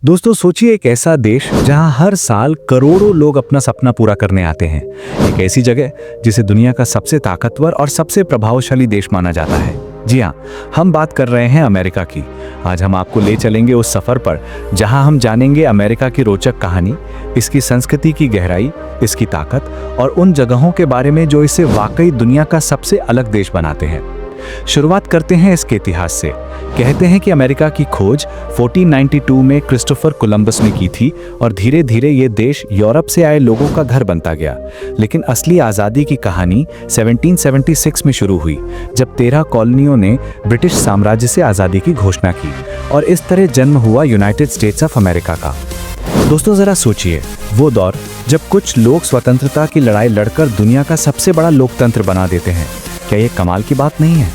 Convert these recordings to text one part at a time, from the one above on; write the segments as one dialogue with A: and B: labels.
A: दोस्तों सोचिए एक ऐसा देश जहां हर साल करोड़ों लोग अपना सपना पूरा करने आते हैं। एक ऐसी जगह जिसे दुनिया का सबसे ताकतवर और सबसे प्रभावशाली देश माना जाता है। जी हाँ, हम बात कर रहे हैं अमेरिका की। आज हम आपको ले चलेंगे उस सफर पर जहां हम जानेंगे अमेरिका की रोचक कहानी, इसकी संस्कृति की गहराई, इसकी ताकत और उन जगहों के बारे में जो इसे वाकई दुनिया का सबसे अलग देश बनाते हैं। शुरुआत करते हैं इसके इतिहास से। कहते हैं कि अमेरिका की खोज 1492 में क्रिस्टोफर कोलंबस ने की थी और धीरे धीरे ये देश यूरोप से आए लोगों का घर बनता गया। लेकिन असली आज़ादी की कहानी 1776 में शुरू हुई, जब 13 कॉलोनियों ने ब्रिटिश साम्राज्य से आज़ादी की घोषणा की और इस तरह जन्म हुआ यूनाइटेड स्टेट्स ऑफ अमेरिका का। दोस्तों जरा सोचिए, वो दौर जब कुछ लोग स्वतंत्रता की लड़ाई लड़कर दुनिया का सबसे बड़ा लोकतंत्र बना देते हैं। क्या ये कमाल की बात नहीं है?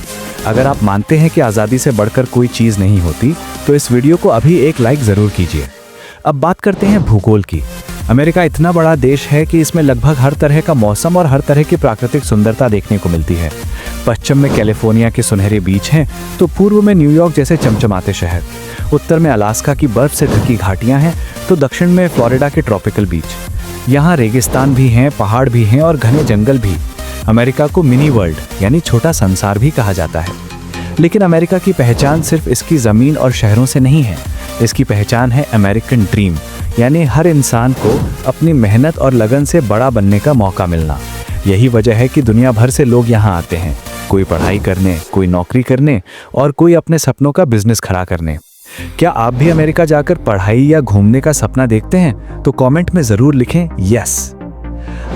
A: अगर आप मानते हैं कि आज़ादी से बढ़कर कोई चीज़ नहीं होती तो इस वीडियो को अभी एक लाइक ज़रूर कीजिए। अब बात करते हैं भूगोल की। अमेरिका इतना बड़ा देश है कि इसमें लगभग हर तरह का मौसम और हर तरह की प्राकृतिक सुंदरता देखने को मिलती है। पश्चिम में कैलिफोर्निया के सुनहरे बीच हैं तो पूर्व में न्यूयॉर्क जैसे चमचमाते शहर, उत्तर में अलास्का की बर्फ से ढकी घाटियाँ हैं तो दक्षिण में फ्लोरिडा के ट्रॉपिकल बीच। यहाँ रेगिस्तान भी हैं, पहाड़ भी हैं और घने जंगल भी। अमेरिका को मिनी वर्ल्ड यानी छोटा संसार भी कहा जाता है। लेकिन अमेरिका की पहचान सिर्फ इसकी ज़मीन और शहरों से नहीं है। इसकी पहचान है अमेरिकन ड्रीम, यानी हर इंसान को अपनी मेहनत और लगन से बड़ा बनने का मौका मिलना। यही वजह है कि दुनिया भर से लोग यहाँ आते हैं, कोई पढ़ाई करने, कोई नौकरी करने और कोई अपने सपनों का बिजनेस खड़ा करने। क्या आप भी अमेरिका जाकर पढ़ाई या घूमने का सपना देखते हैं? तो कमेंट में ज़रूर लिखें यस।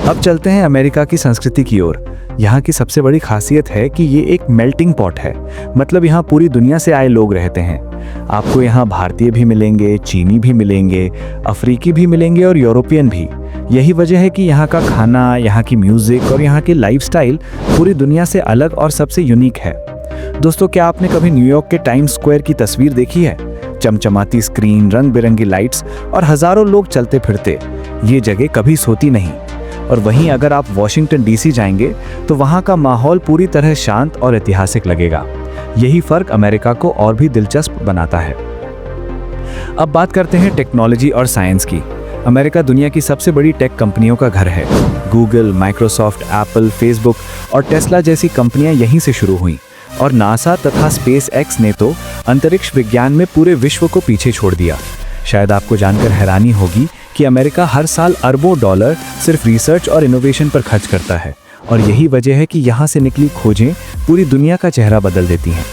A: अब चलते हैं अमेरिका की संस्कृति की ओर। यहाँ की सबसे बड़ी खासियत है कि ये एक मेल्टिंग पॉट है, मतलब यहाँ पूरी दुनिया से आए लोग रहते हैं। आपको यहाँ भारतीय भी मिलेंगे, चीनी भी मिलेंगे, अफ्रीकी भी मिलेंगे और यूरोपियन भी। यही वजह है कि यहाँ का खाना, यहाँ की म्यूजिक और यहाँ की लाइफस्टाइल पूरी दुनिया से अलग और सबसे यूनिक है। दोस्तों क्या आपने कभी न्यूयॉर्क के टाइम्स स्क्वायर की तस्वीर देखी है? चमचमाती स्क्रीन, रंग बिरंगी लाइट्स और हजारों लोग चलते फिरते। ये जगह कभी सोती नहीं। और वहीं अगर आप वॉशिंगटन डीसी जाएंगे तो वहाँ का माहौल पूरी तरह शांत और ऐतिहासिक लगेगा। यही फर्क अमेरिका को और भी दिलचस्प बनाता है। अब बात करते हैं टेक्नोलॉजी और साइंस की। अमेरिका दुनिया की सबसे बड़ी टेक कंपनियों का घर है। गूगल, माइक्रोसॉफ्ट, एप्पल, फेसबुक और टेस्ला जैसी कंपनियां यहीं से शुरू हुई और नासा तथा स्पेस एक्स ने तो अंतरिक्ष विज्ञान में पूरे विश्व को पीछे छोड़ दिया। शायद आपको जानकर हैरानी होगी कि अमेरिका हर साल अरबों डॉलर सिर्फ रिसर्च और इनोवेशन पर खर्च करता है और यही वजह है कि यहाँ से निकली खोजें पूरी दुनिया का चेहरा बदल देती हैं।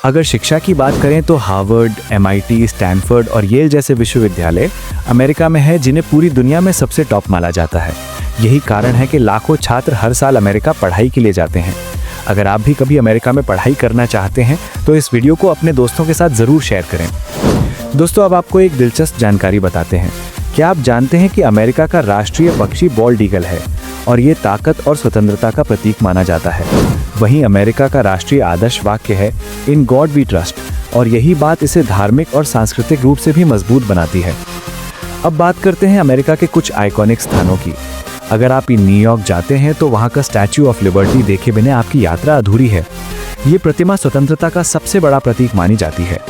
A: अगर शिक्षा की बात करें तो हार्वर्ड, MIT, स्टैनफोर्ड और येल जैसे विश्वविद्यालय अमेरिका में है जिन्हें पूरी दुनिया में सबसे टॉप माना जाता है। यही कारण है कि लाखों छात्र हर साल अमेरिका पढ़ाई के लिए जाते हैं। अगर आप भी कभी अमेरिका में पढ़ाई करना चाहते हैं तो इस वीडियो को अपने दोस्तों के साथ ज़रूर शेयर करें। दोस्तों अब आपको एक दिलचस्प जानकारी बताते हैं। क्या आप जानते हैं कि अमेरिका का राष्ट्रीय पक्षी बॉल्ड ईगल है और ये ताकत और स्वतंत्रता का प्रतीक माना जाता है। वहीं अमेरिका का राष्ट्रीय आदर्श वाक्य है इन गॉड वी ट्रस्ट और यही बात इसे धार्मिक और सांस्कृतिक रूप से भी मजबूत बनाती है। अब बात करते हैं अमेरिका के कुछ आइकॉनिक स्थानों की। अगर आप न्यूयॉर्क जाते हैं तो वहाँ का स्टैच्यू ऑफ लिबर्टी देखे बिना आपकी यात्रा अधूरी है। ये प्रतिमा स्वतंत्रता का सबसे बड़ा प्रतीक मानी जाती है।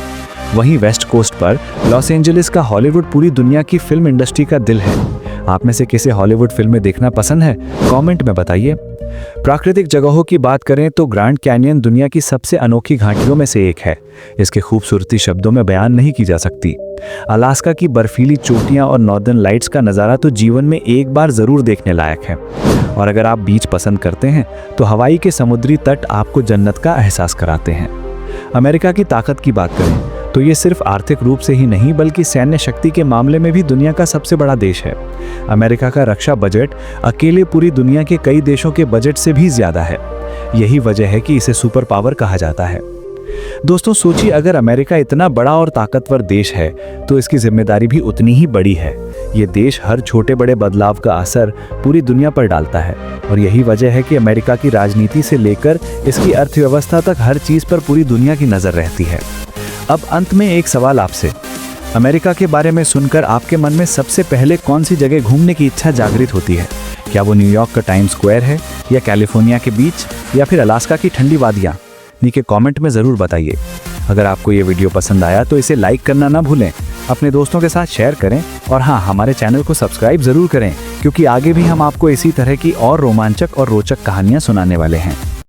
A: वहीं वेस्ट कोस्ट पर लॉस एंजलिस का हॉलीवुड पूरी दुनिया की फिल्म इंडस्ट्री का दिल है। आप में से किसे हॉलीवुड फिल्में देखना पसंद है? कमेंट में बताइए। प्राकृतिक जगहों की बात करें तो ग्रैंड कैनियन दुनिया की सबसे अनोखी घाटियों में से एक है। इसकी खूबसूरती शब्दों में बयान नहीं की जा सकती। अलास्का की बर्फीली चोटियां और नॉर्दर्न लाइट्स का नज़ारा तो जीवन में एक बार ज़रूर देखने लायक है। और अगर आप बीच पसंद करते हैं तो हवाई के समुद्री तट आपको जन्नत का एहसास कराते हैं। अमेरिका की ताकत की बात करें तो ये सिर्फ आर्थिक रूप से ही नहीं बल्कि सैन्य शक्ति के मामले में भी दुनिया का सबसे बड़ा देश है। अमेरिका का रक्षा बजट अकेले पूरी दुनिया के कई देशों के बजट से भी ज़्यादा है। यही वजह है कि इसे सुपर पावर कहा जाता है। दोस्तों सोचिए, अगर अमेरिका इतना बड़ा और ताकतवर देश है तो इसकी जिम्मेदारी भी उतनी ही बड़ी है। ये देश हर छोटे बड़े बदलाव का असर पूरी दुनिया पर डालता है और यही वजह है कि अमेरिका की राजनीति से लेकर इसकी अर्थव्यवस्था तक हर चीज़ पर पूरी दुनिया की नज़र रहती है। अब अंत में एक सवाल आपसे। अमेरिका के बारे में सुनकर आपके मन में सबसे पहले कौन सी जगह घूमने की इच्छा जागृत होती है? क्या वो न्यूयॉर्क का टाइम्स स्क्वायर है या कैलिफोर्निया के बीच या फिर अलास्का की ठंडी वादियाँ? नीचे कमेंट में ज़रूर बताइए। अगर आपको ये वीडियो पसंद आया तो इसे लाइक करना ना भूलें अपने दोस्तों के साथ शेयर करें और हाँ, हमारे चैनल को सब्सक्राइब जरूर करें, क्योंकि आगे भी हम आपको इसी तरह की और रोमांचक और रोचक कहानियां सुनाने वाले हैं।